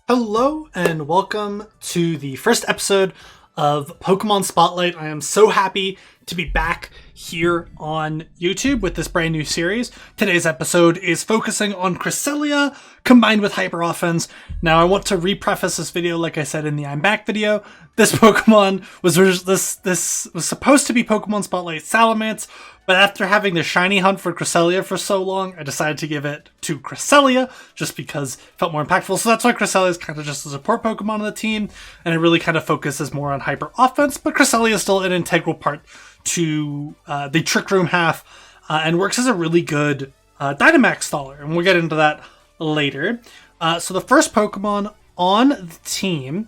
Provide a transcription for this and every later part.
Hello and welcome to the first episode of Pokemon Spotlight. I am so happy to be back here on YouTube with this brand new series. Today's episode is focusing on Cresselia combined with Hyper Offense. Now I want to re-preface this video like I said in the I'm Back video. This Pokemon was supposed to be Pokemon Spotlight Salamence, but after having the shiny hunt for Cresselia for so long, I decided to give it to Cresselia just because it felt more impactful. So that's why Cresselia is kind of just a support Pokemon on the team, and it really kind of focuses more on Hyper Offense, but Cresselia is still an integral part to the Trick Room half and works as a really good Dynamax staller, and we'll get into that later. So the first Pokemon on the team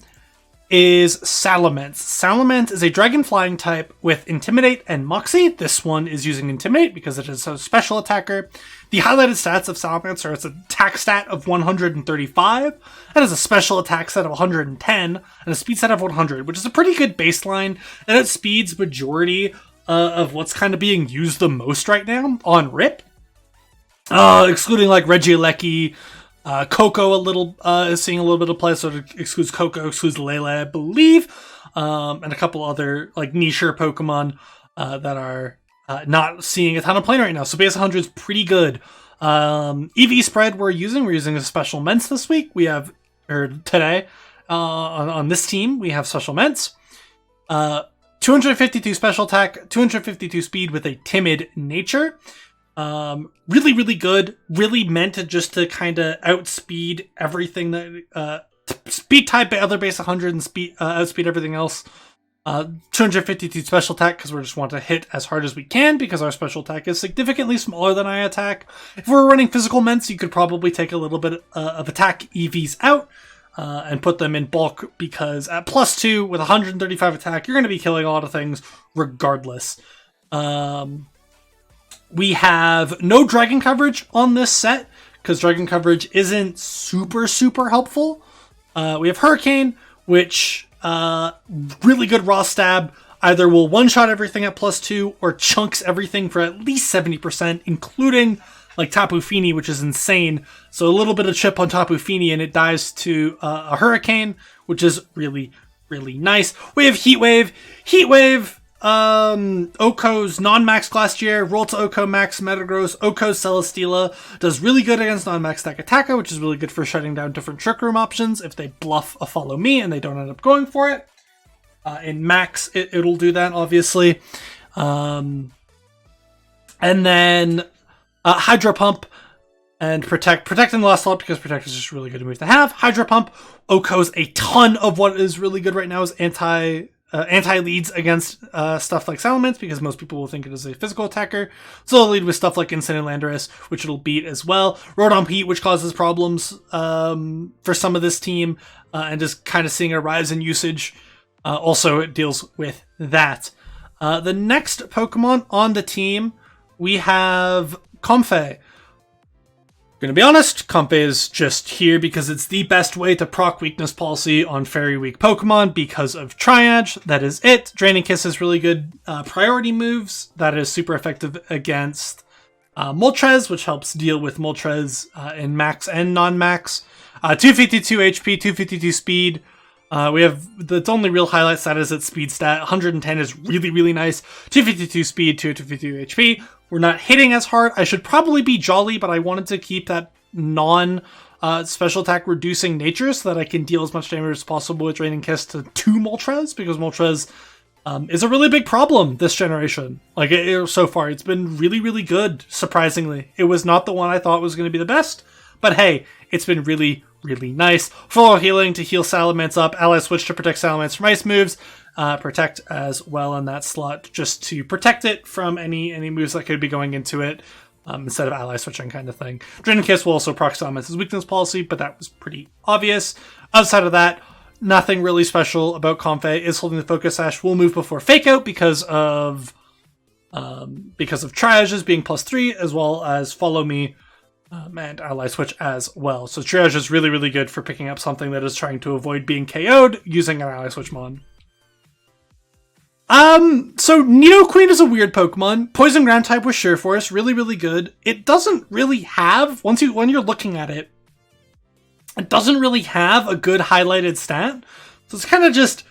is Salamence. Salamence is a Dragon Flying type with Intimidate and Moxie. This one is using Intimidate because it is a special attacker. The highlighted stats of Salamence are its attack stat of 135, it has a special attack stat of 110, and a speed stat of 100, which is a pretty good baseline, and it speeds majority of what's kind of being used the most right now on RIP. Excluding like Regieleki, Coco is seeing a little bit of play, so it excludes Coco, excludes Lele, I believe, and a couple other like niche Pokemon that are not seeing a ton of play right now. So base 100 is pretty good. EV spread we're using a special Mence this week. Today on this team we have special Mence. 252 special attack, 252 speed with a timid nature. Really, really good. Really meant to kind of outspeed everything that speed type other base 100 and outspeed everything else. 252 special attack because we just want to hit as hard as we can because our special attack is significantly smaller than our attack. If we're running physical Ments, you could probably take a little bit of attack EVs out and put them in bulk because at +2 with 135 attack, you're going to be killing a lot of things regardless. We have no Dragon coverage on this set because Dragon coverage isn't super helpful. We have Hurricane, which really good raw stab. Either will one-shot everything at +2 or chunks everything for at least 70%, including like Tapu Fini, which is insane. So a little bit of chip on Tapu Fini and it dies to a Hurricane, which is really, really nice. We have Heat Wave. Oko's non-max last year, roll to Oko max Metagross, Oko's Celesteela, does really good against non-max deck Attacker, which is really good for shutting down different Trick Room options if they bluff a Follow Me and they don't end up going for it. In max, it'll do that, obviously. And then Hydro Pump and Protect. Protect in the last slot because Protect is just really good to move to have. Hydro Pump, Oko's a ton of what is really good right now is anti-leads against stuff like Salamence because most people will think it is a physical attacker. So it'll lead with stuff like Insane and Landorus, which it'll beat as well. Rotom Heat, which causes problems for some of this team and is kind of seeing a rise in usage. Also, it deals with that. The next Pokemon on the team, we have Comfey. Gonna be honest, Comfey is just here because it's the best way to proc weakness policy on very weak Pokemon because of Triage. That is it. Draining Kiss is really good priority moves. That is super effective against Moltres, which helps deal with Moltres in max and non-max. 252 HP, 252 speed. We have the only real highlight stat is its speed stat. 110 is really, really nice. 252 speed, 252 HP. We're not hitting as hard. I should probably be Jolly, but I wanted to keep that special attack reducing nature so that I can deal as much damage as possible with Draining Kiss to 2 Moltres, because Moltres is a really big problem this generation. So far, it's been really, really good, surprisingly. It was not the one I thought was going to be the best, but hey, it's been really, really nice. Full healing to heal Salamence up. Ally Switch to protect Salamence from ice moves. Protect as well in that slot just to protect it from any moves that could be going into it instead of ally switching kind of thing. Draining Kiss will also proc Salamance's weakness policy, but that was pretty obvious. Outside of that, nothing really special about Comfey. Is holding the Focus Sash. Will move before Fake Out because of Triages being +3 as well as Follow Me and Ally Switch as well. So Triage is really, really good for picking up something that is trying to avoid being KO'd using an Ally Switch mon. So Nidoqueen is a weird Pokemon. Poison Ground type with Sure Force, really, really good. It doesn't really have, when you're looking at it, It doesn't really have a good highlighted stat, so it's kind of just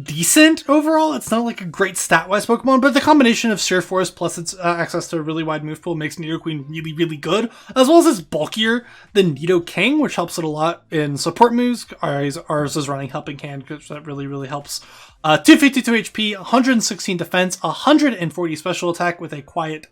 decent overall. It's not like a great stat-wise Pokemon, but the combination of Sheer Force plus its access to a really wide move pool makes Nidoqueen really, really good, as well as it's bulkier than Nidoking, which helps it a lot in support moves. Ours is running Helping Hand, because that really, really helps. 252 HP, 116 defense, 140 special attack with a quiet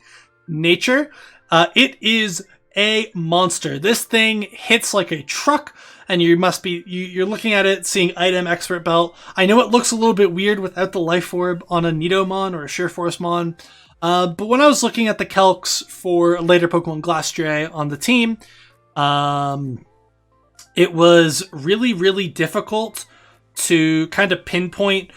nature. It is a monster. This thing hits like a truck, and you're looking at it, seeing item expert belt. I know it looks a little bit weird without the life orb on a Nidomon or a Sheer Force Mon, but when I was looking at the calcs for later Pokemon Glastrier on the team, it was really, really difficult to kind of pinpoint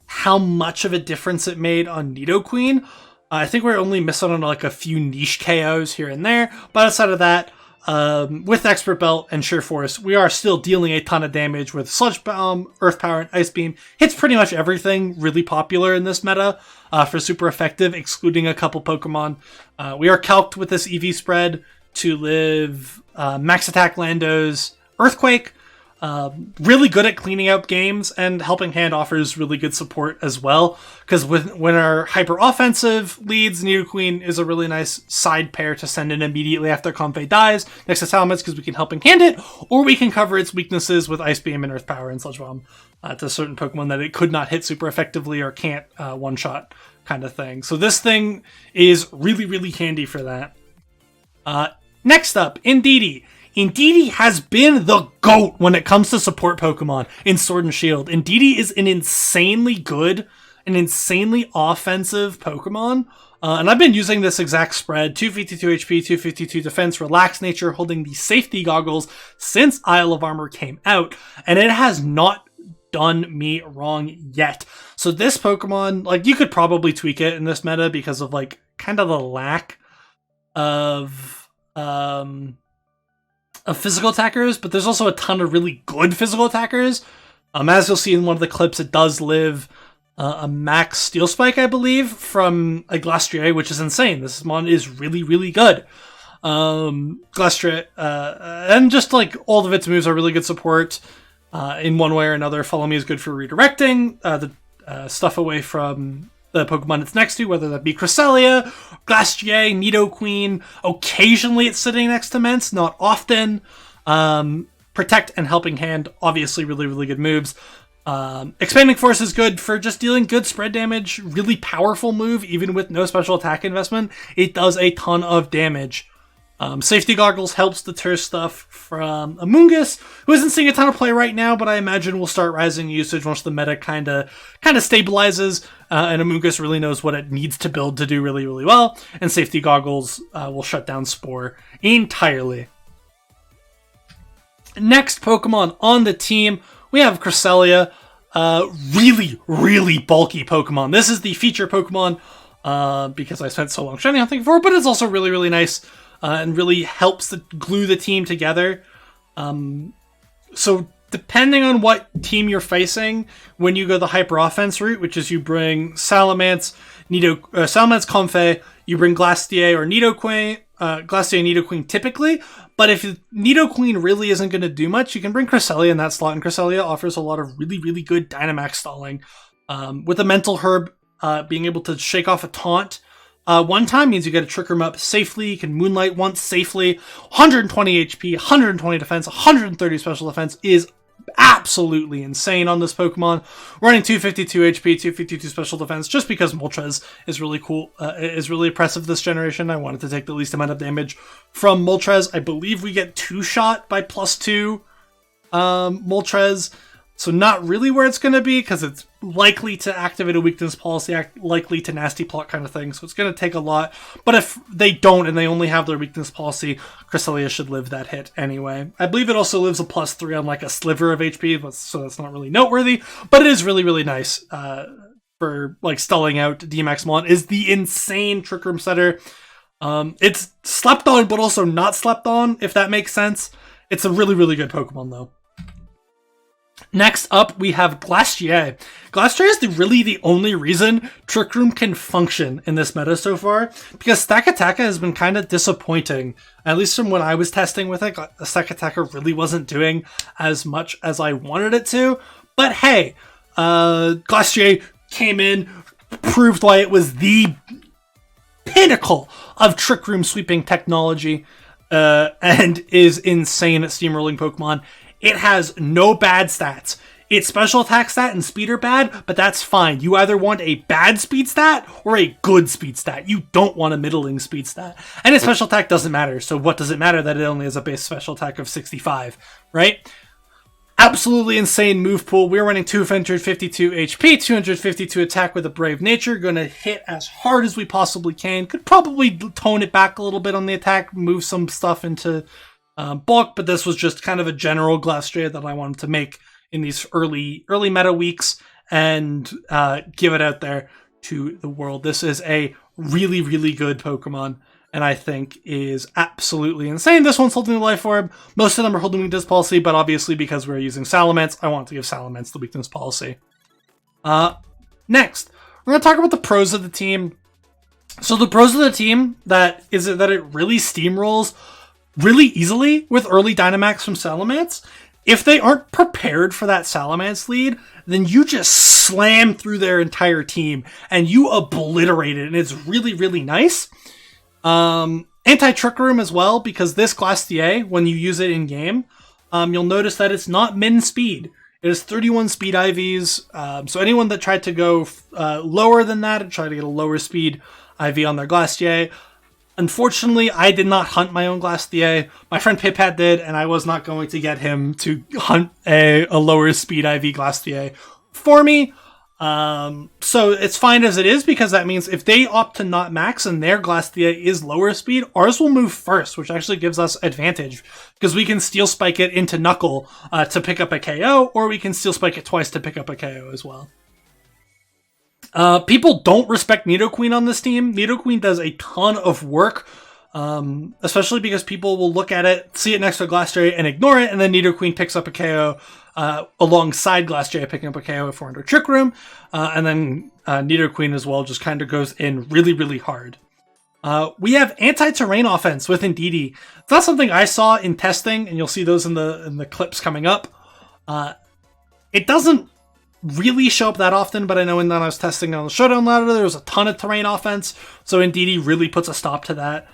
how much of a difference it made on Nidoqueen. I think we're only missing on like a few niche KOs here and there, but outside of that, with Expert Belt and Sheer Force, we are still dealing a ton of damage with Sludge Bomb, Earth Power, and Ice Beam. Hits pretty much everything really popular in this meta for super effective, excluding a couple Pokemon. We are calced with this EV spread to live Max Attack Lando's Earthquake. Really good at cleaning up games, and Helping Hand offers really good support as well, because when our hyper offensive leads, Nidoqueen is a really nice side pair to send in immediately after Comfey dies next to Salamence, because we can Helping Hand it, or we can cover its weaknesses with Ice Beam and Earth Power and Sludge Bomb to certain Pokemon that it could not hit super effectively or can't one-shot kind of thing. So this thing is really, really handy for that. Next up, Indeedee. Indeedee has been the GOAT when it comes to support Pokemon in Sword and Shield. Indeedee is an insanely good, an insanely offensive Pokemon. And I've been using this exact spread, 252 HP, 252 defense, relaxed nature, holding the safety goggles since Isle of Armor came out. And it has not done me wrong yet. So this Pokemon, like, you could probably tweak it in this meta because of, like, kind of the lack of physical attackers, but there's also a ton of really good physical attackers. As you'll see in one of the clips, it does live a max Steel Spike, I believe, from a Glastrier, which is insane. This mon is really, really good. Glastrier, and just like all of its moves are really good support in one way or another. Follow Me is good for redirecting the stuff away from the Pokemon it's next to, whether that be Cresselia, Glastrier, Nidoqueen. Occasionally it's sitting next to Mence, not often. Protect and Helping Hand, obviously really, really good moves. Expanding Force is good for just dealing good spread damage. Really powerful move, even with no special attack investment. It does a ton of damage. Safety Goggles helps deter stuff from Amoonguss, who isn't seeing a ton of play right now, but I imagine will start rising usage once the meta kind of stabilizes, and Amoonguss really knows what it needs to build to do really, really well, and Safety Goggles will shut down Spore entirely. Next Pokemon on the team, we have Cresselia. Really, really bulky Pokemon. This is the feature Pokemon, because I spent so long shiny hunting for it, but it's also really, really nice. And really helps to glue the team together. So depending on what team you're facing, when you go the hyper offense route, which is you bring Salamence, Comfey, you bring Glastrier or Nidoqueen, Glastrier and Nidoqueen typically. But if Nidoqueen really isn't going to do much, you can bring Cresselia in that slot, and Cresselia offers a lot of really, really good Dynamax stalling. With a Mental Herb, being able to shake off a taunt one time means you get to Trick Room up safely. You can Moonlight once safely. 120 HP, 120 defense, 130 special defense is absolutely insane on this Pokemon. Running 252 HP, 252 special defense, just because Moltres is really cool, is really impressive this generation. I wanted to take the least amount of damage from Moltres. I believe we get 2-shot by +2 Moltres. So not really where it's going to be, because it's likely to activate a weakness policy, likely to nasty plot kind of thing. So it's going to take a lot. But if they don't and they only have their weakness policy, Cresselia should live that hit anyway. I believe it also lives a +3 on like a sliver of HP, so that's not really noteworthy. But it is really, really nice for like stalling out DMAX Mon. Is the insane Trick Room setter. It's slept on, but also not slept on, if that makes sense. It's a really, really good Pokemon though. Next up, we have Glastrier. Glastrier is really the only reason Trick Room can function in this meta so far, because Stakataka has been kind of disappointing. At least from when I was testing with it, Stakataka really wasn't doing as much as I wanted it to. But hey, Glastrier came in, proved why it was the pinnacle of Trick Room sweeping technology, and is insane at steamrolling Pokemon. It has no bad stats. Its special attack stat and speed are bad, but that's fine. You either want a bad speed stat or a good speed stat. You don't want a middling speed stat. And its special attack doesn't matter, so what does it matter that it only has a base special attack of 65, right? Absolutely insane move pool. We're running 252 HP, 252 attack with a Brave Nature. Gonna hit as hard as we possibly can. Could probably tone it back a little bit on the attack, move some stuff into bulk, but this was just kind of a general Glastrier that I wanted to make in these early meta weeks and give it out there to the world. This is a really, really good Pokemon, and I think is absolutely insane. This one's holding the Life Orb. Most of them are holding Weakness Policy, but obviously because we're using Salamence, I want to give Salamence the Weakness Policy. Next, we're going to talk about the pros of the team. So the pros of the team that it really steamrolls really easily with early Dynamax from Salamence. If they aren't prepared for that Salamence lead, then you just slam through their entire team and you obliterate it, and it's really, really nice. Anti-Trick Room as well, because this Glastrier, when you use it in game, you'll notice that it's not min speed. It is 31 speed IVs, so anyone that tried to go lower than that and try to get a lower speed IV on their Glastrier, unfortunately, I did not hunt my own Glastrier. My friend Piphat did, and I was not going to get him to hunt a lower speed IV Glastrier for me. So it's fine as it is, because that means if they opt to not max and their Glastrier is lower speed, ours will move first, which actually gives us advantage, because we can Steel Spike it into Knuckle to pick up a KO, or we can Steel Spike it twice to pick up a KO as well. People don't respect Nidoqueen on this team. Nidoqueen does a ton of work, especially because people will look at it, see it next to a Glastrier, and ignore it, and then Nidoqueen picks up a KO alongside Glastrier picking up a KO if we're under Trick Room, and then Nidoqueen as well just kind of goes in really, really hard. We have anti-terrain offense with Indeedee. It's not something I saw in testing, and you'll see those in the clips coming up. It doesn't really show up that often, but I know when I was testing on the Showdown ladder, there was a ton of terrain offense, so Indeedee really puts a stop to that,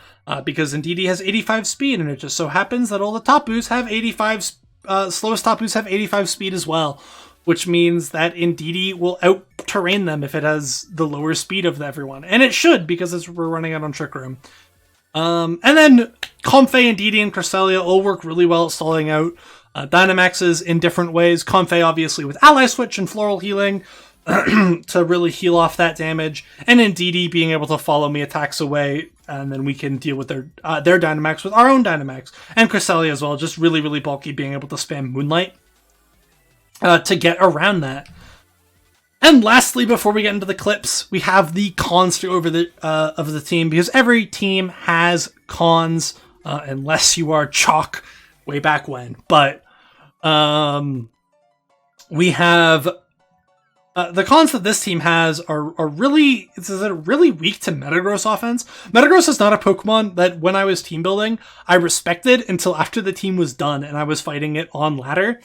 because Indeedee has 85 speed, and it just so happens that all the Tapus have 85, slowest Tapus have 85 speed as well, which means that Indeedee will out-terrain them if it has the lower speed of everyone, and it should, because we're running out on Trick Room. And then Comfey, Indeedee, and Cresselia all work really well at stalling out Dynamaxes in different ways. Comfey obviously with Ally Switch and Floral Healing to really heal off that damage, and Indeedee being able to follow me attacks away, and then we can deal with their Dynamax with our own Dynamax. And Cresselia as well, just really, really bulky, being able to spam Moonlight to get around that. And lastly, before we get into the clips, we have the cons of the team, because every team has cons, unless you are Chalk way back when. But we have the cons that this team has are really weak to Metagross offense. Metagross is not a Pokemon that when I was team building, I respected until after the team was done and I was fighting it on ladder.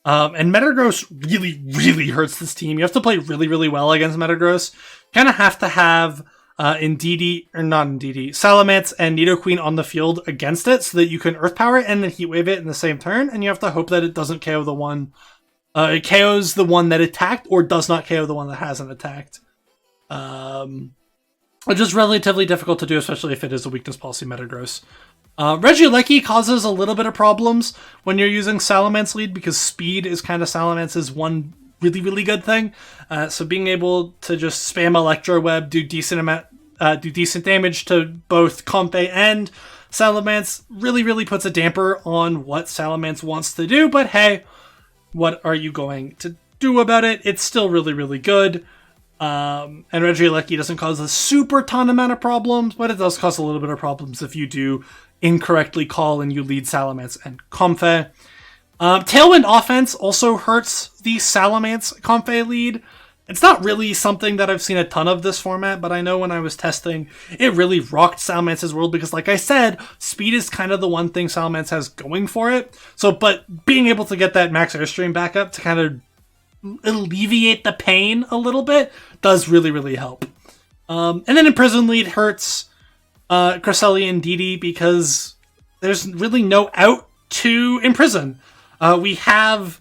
And Metagross really, really hurts this team. You have to play really, really well against Metagross. Kind of have to have Salamence and Nidoqueen on the field against it so that you can Earth Power it and then Heat Wave it in the same turn, and you have to hope that it doesn't KO the one. It KOs the one that attacked or does not KO the one that hasn't attacked. Which is relatively difficult to do, especially if it is a Weakness Policy Metagross. Regieleki causes a little bit of problems when you're using Salamence lead, because speed is kind of Salamence's one really, really good thing. So being able to just spam Electro Web, do decent damage to both Comfey and Salamence really, really puts a damper on what Salamence wants to do. But hey, what are you going to do about it? It's still really, really good. And Regieleki doesn't cause a super ton amount of problems, but it does cause a little bit of problems if you do incorrectly call and you lead Salamence and Comfey. Tailwind offense also hurts the Salamence Comfey lead. It's not really something that I've seen a ton of this format, but I know when I was testing, it really rocked Salamance's world because, like I said, speed is kind of the one thing Salamence has going for it. So, but being able to get that max airstream back up to kind of alleviate the pain a little bit does really, really help. And then Imprison lead hurts Cresselia and Indeedee because there's really no out to Imprison. We have...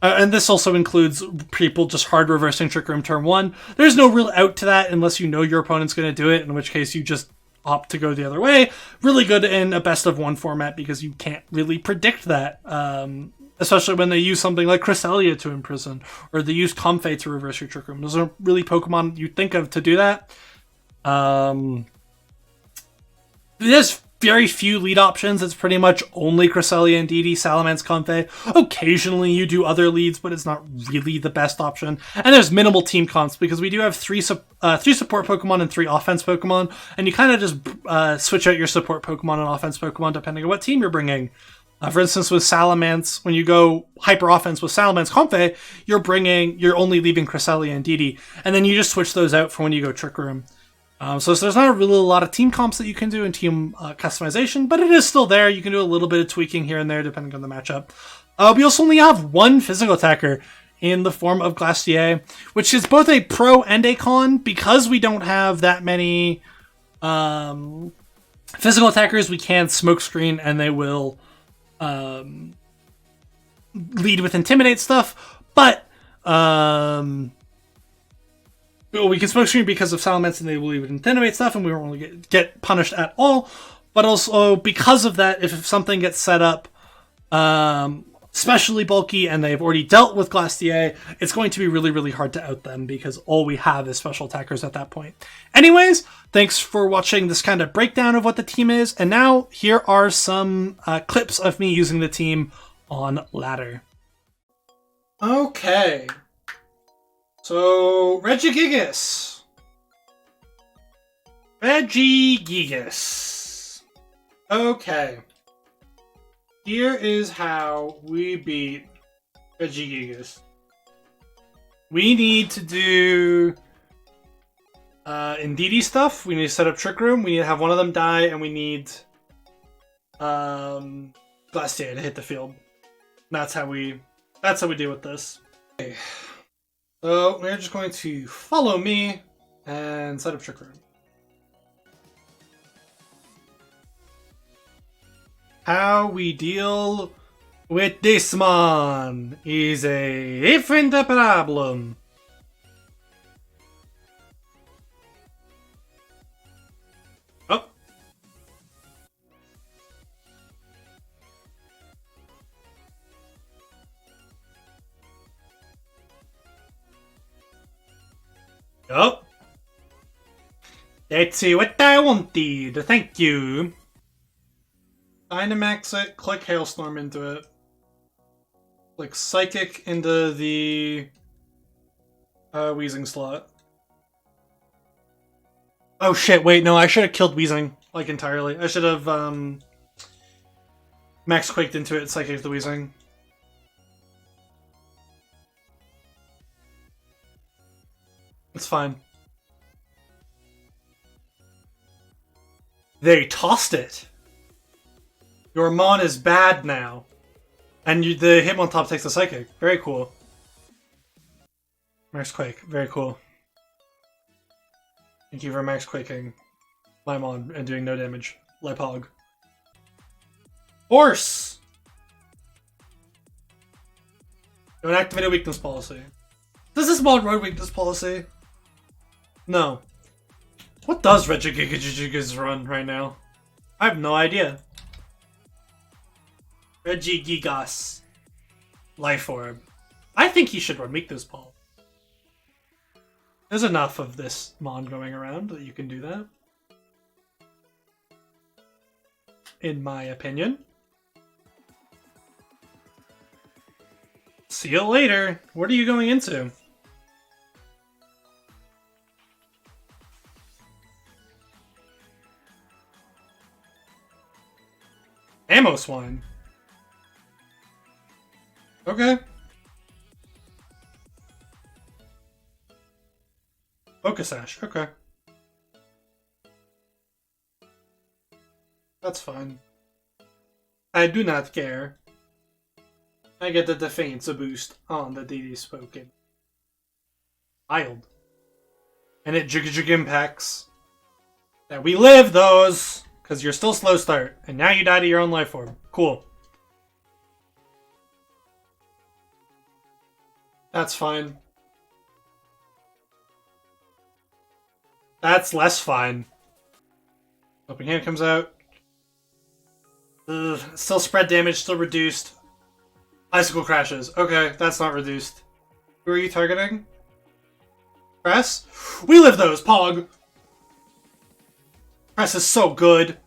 and this also includes people just hard reversing Trick Room turn 1. There's no real out to that unless you know your opponent's going to do it, in which case you just opt to go the other way. Really good in a best of 1 format because you can't really predict that. Especially when they use something like Cresselia to imprison, or they use Comfey to reverse your Trick Room. Those are really Pokemon you think of to do that. There's very few lead options. It's pretty much only Cresselia, Indeedee, Salamence, Comfey. Occasionally you do other leads, but it's not really the best option. And there's minimal team comps because we do have three support Pokemon and 3 offense Pokemon, and you kind of just switch out your support Pokemon and offense Pokemon depending on what team you're bringing. For instance, with Salamence, when you go hyper offense with Salamence Comfey, you're only leaving Cresselia and Indeedee, and then you just switch those out for when you go Trick Room. So there's not really a lot of team comps that you can do in team customization, but it is still there. You can do a little bit of tweaking here and there depending on the matchup. We also only have 1 physical attacker in the form of Glacier, which is both a pro and a con because we don't have that many physical attackers. We can smokescreen and they will lead with Intimidate stuff, but we can smokescreen because of Salamence and they will lead with Intimidate stuff, and we won't really get punished at all. But also because of that, if something gets set up especially bulky and they've already dealt with Glacier, it's going to be really, really hard to out them because all we have is special attackers at that point. Anyways, thanks for watching this kind of breakdown of what the team is, and now here are some clips of me using the team on ladder. Okay. So, Regigigas. Okay. Here is how we beat Regigigas. We need to do Indeedee stuff. We need to set up Trick Room. We need to have one of them die, and we need Glacier to hit the field. That's how we deal with this. Okay. So we're just going to follow me and set up Trick Room. How we deal with this man is a different problem. Oh. Oh. Let's see what I wanted. Thank you. Dynamax it, click Hailstorm into it. Click Psychic into the Weezing slot. Oh shit, wait, no, I should have killed Weezing, like, entirely. I should have, Max Quaked into it, Psychic the Weezing. It's fine. They tossed it! Your Mon is bad now. And the Hitmontop takes the Psychic. Very cool. Max Quake. Very cool. Thank you for Max Quaking my Mon and doing no damage. Lipog. Horse! Don't activate a weakness policy. Does this mod run weakness policy? No. What does Regigigas run right now? I have no idea. Regigigas. Life Orb. I think he should run Weakness Ball. There's enough of this Mon going around that you can do that. In my opinion. See you later. What are you going into? Ammo Swine. Okay. Focus Ash. Okay. That's fine. I do not care. I get the Defiance boost on the DD Spoken. Wild. And it jig impacts. That we live those! Because you're still slow start. And now you die to your own life form. Cool. That's fine. That's less fine. Open hand comes out. Ugh, still spread damage, still reduced. Icicle crashes. Okay, that's not reduced. Who are you targeting? Press? We live those, Pog! Press is so good.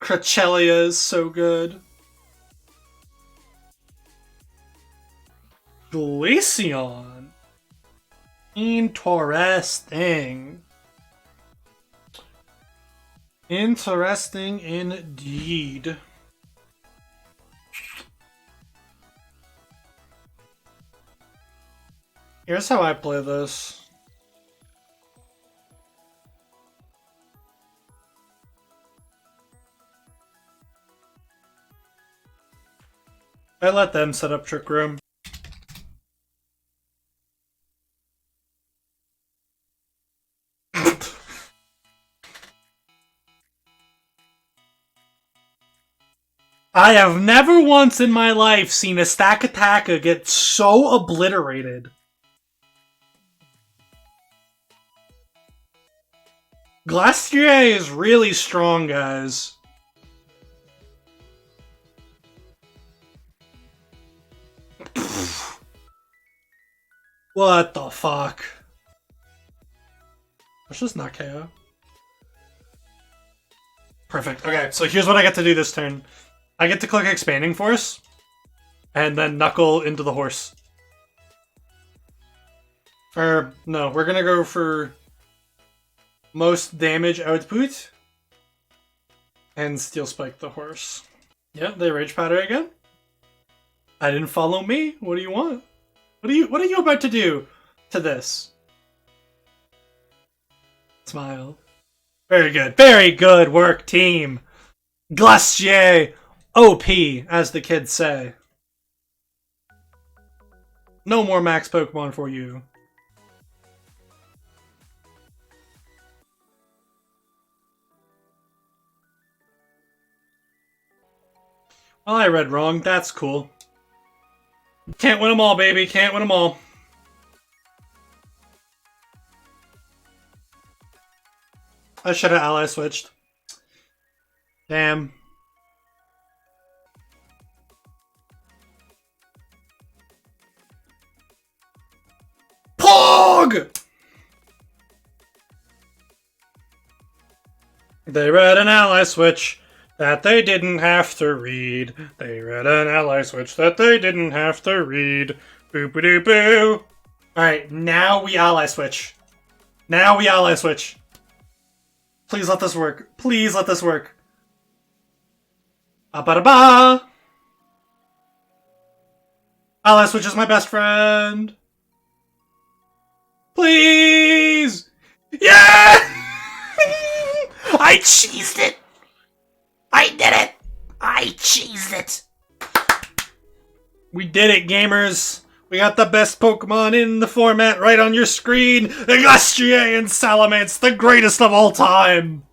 Cresselia is so good. Glaceon. Interesting. Interesting indeed. Here's how I play this. I let them set up Trick Room. I have never once in my life seen a Stakataka get so obliterated. Glacier is really strong, guys. What the fuck? Let's just not KO. Perfect. Okay, so here's what I get to do this turn. I get to click Expanding Force, and then Knuckle into the horse. Or, no, we're gonna go for most damage output, and Steel Spike the horse. Yep, they Rage Powder again. I didn't follow me. What do you want? What are you about to do to this? Smile. Very good. Very good work, team. Glacier OP, as the kids say. No more max Pokemon for you. Well, I read wrong. That's cool. Can't win them all, baby. Can't win them all. I should have ally switched. Damn. Pog! They read an ally switch that they didn't have to read. They read an ally switch that they didn't have to read. Boo-ba-doo-boo. Alright, now we ally switch. Now we ally switch. Please let this work. Please let this work. Ba-ba-da-ba! Ally switch is my best friend. Please! Yeah! I cheesed it! I did it! I cheesed it! We did it, gamers! We got the best Pokemon in the format right on your screen! Glacier and Salamence, the greatest of all time!